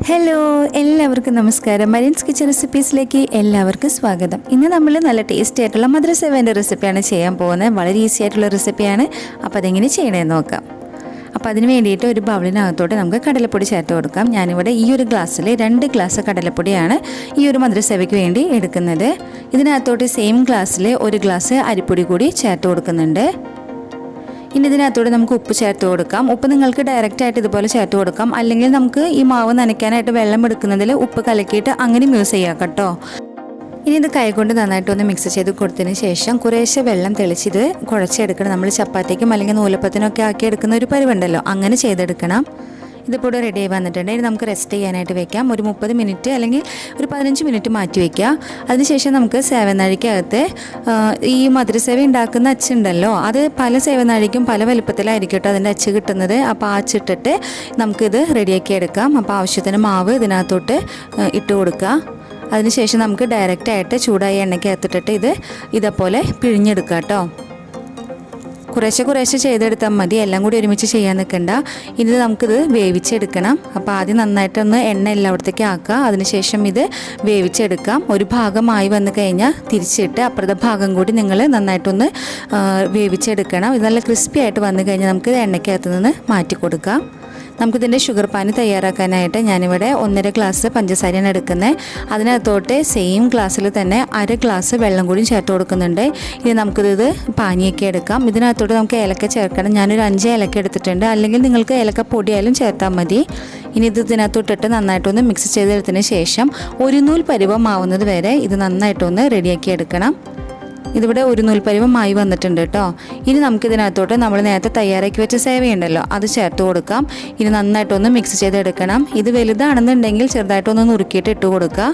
Hello, എല്ലാവർക്കും നമസ്കാരം. മരീൻസ് kitchen റെസിപ്പീസിലേക്ക് എല്ലാവർക്കും സ്വാഗതം. ഇന്ന് നമ്മൾ നല്ല ടേസ്റ്റി ആയിട്ടുള്ള മധുരസേവേൻ്റെ റെസിപ്പിയാണ് ചെയ്യാൻ പോകുന്നത്. വളരെ ഈസി ആയിട്ടുള്ള റെസിപ്പിയാണ്. അപ്പോൾ അതെങ്ങനെ ചെയ്യണമെന്ന് നോക്കാം. അപ്പോൾ അതിന് വേണ്ടിയിട്ട് ഒരു ബൗളിനകത്തോട്ട് നമുക്ക് കടലപ്പൊടി ചേർത്ത് കൊടുക്കാം. ഞാനിവിടെ ഈ ഒരു ഗ്ലാസ്സിൽ 2 ഗ്ലാസ് കടലപ്പൊടിയാണ് ഈ ഒരു മധുരസേവയ്ക്ക് വേണ്ടി എടുക്കുന്നത്. ഇതിനകത്തോട്ട് സെയിം ഗ്ലാസ്സിൽ 1 ഗ്ലാസ് അരിപ്പൊടി കൂടി ചേർത്ത് കൊടുക്കുന്നുണ്ട്. ഇനി ഇതിനകത്തോടെ നമുക്ക് ഉപ്പ് ചേർത്ത് കൊടുക്കാം. ഉപ്പ് നിങ്ങൾക്ക് ഡയറക്റ്റായിട്ട് ഇതുപോലെ ചേർത്ത് കൊടുക്കാം, അല്ലെങ്കിൽ നമുക്ക് ഈ മാവ് നനയ്ക്കാനായിട്ട് വെള്ളം എടുക്കുന്നതിൽ ഉപ്പ് കലക്കിയിട്ട് അങ്ങനെയും യൂസ് ചെയ്യാം കേട്ടോ. ഇനി ഇത് കൈകൊണ്ട് നന്നായിട്ടൊന്ന് മിക്സ് ചെയ്ത് കൊടുത്തതിന് ശേഷം കുറേശ്ശെ വെള്ളം തെളിച്ചിത് കുഴച്ചെടുക്കണം. നമ്മൾ ചപ്പാത്തിക്കും അല്ലെങ്കിൽ നൂലപ്പത്തിനൊക്കെ ആക്കി എടുക്കുന്ന ഒരു പരിവുണ്ടല്ലോ, അങ്ങനെ ചെയ്തെടുക്കണം. ഇതിപ്പോൾ റെഡി ആയി വന്നിട്ടുണ്ട്. ഇനി നമുക്ക് റെസ്റ്റ് ചെയ്യാനായിട്ട് വെക്കാം. ഒരു 30 മിനിറ്റ് അല്ലെങ്കിൽ ഒരു 15 മിനിറ്റ് മാറ്റി വയ്ക്കുക. അതിനുശേഷം നമുക്ക് സേവനാഴിക്കകത്ത് ഈ മധുരസേവ ഉണ്ടാക്കുന്ന അച്ചുണ്ടല്ലോ, അത് പല സേവനാഴിക്കും പല വലുപ്പത്തിലായിരിക്കും കേട്ടോ അതിൻ്റെ അച്ച് കിട്ടുന്നത്. അപ്പോൾ ആ അച്ചിട്ടിട്ട് നമുക്കിത് റെഡിയാക്കി എടുക്കാം. അപ്പോൾ ആവശ്യത്തിന് മാവ് ഇതിനകത്തോട്ട് ഇട്ട് കൊടുക്കുക. അതിനുശേഷം നമുക്ക് ഡയറക്റ്റായിട്ട് ചൂടായ എണ്ണയ്ക്കകത്തിട്ടിട്ട് ഇതേപോലെ പിഴിഞ്ഞെടുക്കാം കേട്ടോ. കുറേശ്ശെ ചെയ്തെടുത്താൽ മതി, എല്ലാം കൂടി ഒരുമിച്ച് ചെയ്യാൻ നിൽക്കണ്ട. ഇത് നമുക്കിത് വേവിച്ചെടുക്കണം. അപ്പോൾ ആദ്യം നന്നായിട്ടൊന്ന് എണ്ണ എല്ലായിടത്തേക്ക് ആക്കുക. അതിനുശേഷം ഇത് വേവിച്ചെടുക്കാം. ഒരു ഭാഗമായി വന്നു കഴിഞ്ഞാൽ തിരിച്ചിട്ട് അപ്പുറത്തെ ഭാഗം കൂടി നിങ്ങൾ നന്നായിട്ടൊന്ന് വേവിച്ചെടുക്കണം. ഇത് നല്ല ക്രിസ്പി ആയിട്ട് വന്നു കഴിഞ്ഞാൽ നമുക്ക് എണ്ണയ്ക്കകത്ത് നിന്ന് മാറ്റി കൊടുക്കാം. നമുക്കിതിൻ്റെ ഷുഗർ പാനി തയ്യാറാക്കാനായിട്ട് ഞാനിവിടെ 1.5 ഗ്ലാസ് പഞ്ചസാരയാണ് എടുക്കുന്നത്. അതിനകത്തോട്ട് സെയിം ഗ്ലാസ്സിൽ തന്നെ 1/2 ഗ്ലാസ് വെള്ളം കൂടി ചേർത്ത് കൊടുക്കുന്നുണ്ട്. ഇനി നമുക്കിത് പാനിയൊക്കെ എടുക്കാം. ഇതിനകത്തോട്ട് നമുക്ക് ഏലക്ക ചേർക്കണം. ഞാനൊരു 5 ഏലക്ക എടുത്തിട്ടുണ്ട്, അല്ലെങ്കിൽ നിങ്ങൾക്ക് ഏലക്ക പൊടിയായാലും ചേർത്താൽ മതി. ഇനി ഇതിനകത്തോട്ടിട്ട് നന്നായിട്ടൊന്ന് മിക്സ് ചെയ്തെടുത്തതിന് ശേഷം ഒരു നൂൽ പരുവമാവുന്നത് വരെ ഇത് നന്നായിട്ടൊന്ന് റെഡിയാക്കി എടുക്കണം. ഇതിവിടെ ഒരു നൂൽപ്പരുവമായി വന്നിട്ടുണ്ട് കേട്ടോ. ഇനി നമുക്കിതിനകത്തോട്ട് നമ്മൾ നേരത്തെ തയ്യാറാക്കി വെച്ച സേവയുണ്ടല്ലോ, അത് ചേർത്ത് കൊടുക്കാം. ഇനി നന്നായിട്ടൊന്ന് മിക്സ് ചെയ്തെടുക്കണം. ഇത് വലുതാണെന്നുണ്ടെങ്കിൽ ചെറുതായിട്ടൊന്ന് നുറുക്കിയിട്ട് ഇട്ട് കൊടുക്കുക.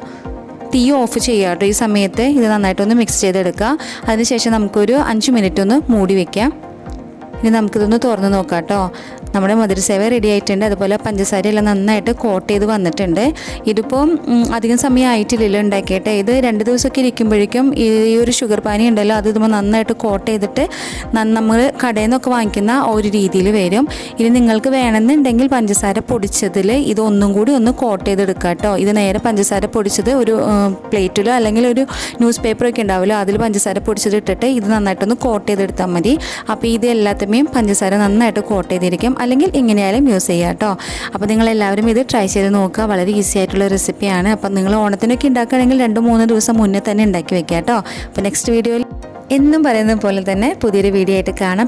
തീ ഓഫ് ചെയ്യുക കേട്ടോ. ഈ സമയത്ത് ഇത് നന്നായിട്ടൊന്ന് മിക്സ് ചെയ്തെടുക്കുക. അതിനുശേഷം നമുക്കൊരു 5 മിനിറ്റ് ഒന്ന് മൂടി വയ്ക്കാം. ഇനി നമുക്കിതൊന്ന് തുറന്ന് നോക്കാം കേട്ടോ. നമ്മുടെ മധുരസേവ റെഡി ആയിട്ടുണ്ട്. അതുപോലെ പഞ്ചസാരയെല്ലാം നന്നായിട്ട് കോട്ട് ചെയ്ത് വന്നിട്ടുണ്ട്. ഇതിപ്പോൾ അധികം സമയം ആയിട്ടില്ലല്ലോ ഉണ്ടാക്കിയിട്ട്. ഇത് 2 ദിവസമൊക്കെ ഇരിക്കുമ്പോഴേക്കും ഈ ഒരു ഷുഗർ പാനി ഉണ്ടല്ലോ, അത് ഇതുമ്പോൾ നന്നായിട്ട് കോട്ട് ചെയ്തിട്ട് നമ്മൾ കടയിൽ നിന്നൊക്കെ വാങ്ങിക്കുന്ന ഒരു രീതിയിൽ വരും. ഇനി നിങ്ങൾക്ക് വേണമെന്നുണ്ടെങ്കിൽ പഞ്ചസാര പൊടിച്ചതിൽ ഇതൊന്നും കൂടി ഒന്ന് കോട്ട് ചെയ്തെടുക്കുക കേട്ടോ. ഇത് നേരെ പഞ്ചസാര പൊടിച്ചത് ഒരു പ്ലേറ്റിലോ അല്ലെങ്കിൽ ഒരു ന്യൂസ് പേപ്പറൊക്കെ ഉണ്ടാവുമല്ലോ, അതിൽ പഞ്ചസാര പൊടിച്ചത് ഇട്ടിട്ട് ഇത് നന്നായിട്ടൊന്ന് കോട്ട് ചെയ്തെടുത്താൽ മതി. അപ്പോൾ ഇത് എല്ലാത്തിനും പഞ്ചസാര നന്നായിട്ട് കോട്ട് ചെയ്തിരിക്കും, അല്ലെങ്കിൽ ഇങ്ങനെയായാലും യൂസ് ചെയ്യാം കേട്ടോ. അപ്പോൾ നിങ്ങളെല്ലാവരും ഇത് ട്രൈ ചെയ്ത് നോക്കുക. വളരെ ഈസി ആയിട്ടുള്ള റെസിപ്പിയാണ്. അപ്പം നിങ്ങൾ ഓണത്തിനൊക്കെ ഉണ്ടാക്കുകയാണെങ്കിൽ 2-3 ദിവസം മുന്നേ തന്നെ ഉണ്ടാക്കി വെക്കുക കേട്ടോ. അപ്പോൾ നെക്സ്റ്റ് വീഡിയോയിൽ എന്നും പറയുന്നത് പോലെ തന്നെ പുതിയൊരു വീഡിയോ ആയിട്ട് കാണാം.